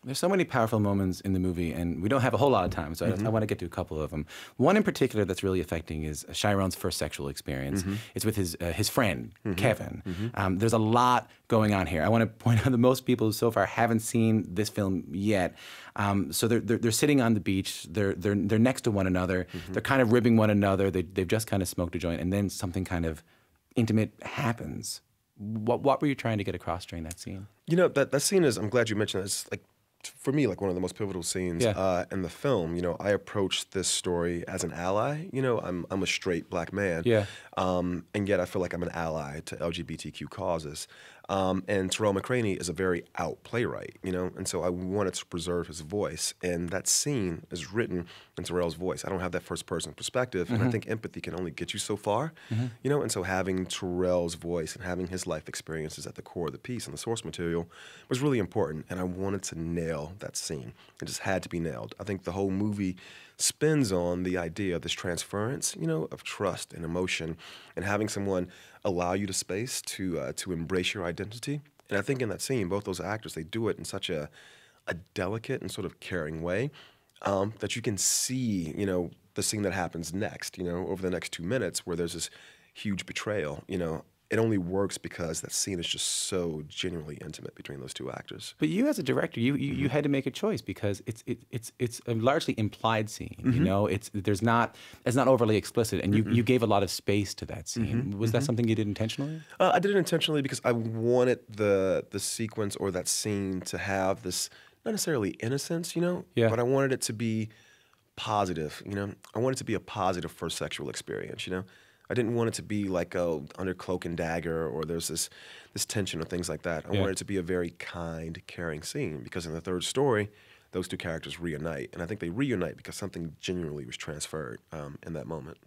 There's so many powerful moments in the movie, and we don't have a whole lot of time, so I want to get to a couple of them. One in particular that's really affecting is Chiron's first sexual experience. It's with his friend, Kevin. There's a lot going on here. I want to point out that most people so far haven't seen this film yet. So they're sitting on the beach. They're next to one another. They're kind of ribbing one another. They've just kind of smoked a joint, and then something kind of intimate happens. What were you trying to get across during that scene? You know, that scene is, I'm glad you mentioned it. It's like, for me, like one of the most pivotal scenes in the film. You know, I approached this story as an ally. You know, I'm a straight black man, and yet I feel like I'm an ally to LGBTQ causes. And Terrell McCraney is a very out playwright, you know, and so I wanted to preserve his voice. And that scene is written in Terrell's voice. I don't have that first person perspective, and I think empathy can only get you so far, you know, and so having Terrell's voice and having his life experiences at the core of the piece and the source material was really important, and I wanted to nail that scene. It just had to be nailed. I think the whole movie spins on the idea of this transference, you know, of trust and emotion, and having someone allow you the space to embrace your identity. And I think in that scene, both those actors, they do it in such a delicate and sort of caring way that you can see, you know, the scene that happens next, you know, over the next 2 minutes, where there's this huge betrayal, you know. It only works because that scene is just so genuinely intimate between those two actors. But you, as a director, you had to make a choice because it's a largely implied scene. You know, it's not overly explicit, and you gave a lot of space to that scene. Was that something you did intentionally? I did it intentionally because I wanted the sequence or that scene to have this, not necessarily innocence, you know, but I wanted it to be positive. You know, I wanted it to be a positive first sexual experience. You know. I didn't want it to be like under cloak and dagger, or there's this tension or things like that. I wanted it to be a very kind, caring scene, because in the third story, those two characters reunite. And I think they reunite because something genuinely was transferred in that moment.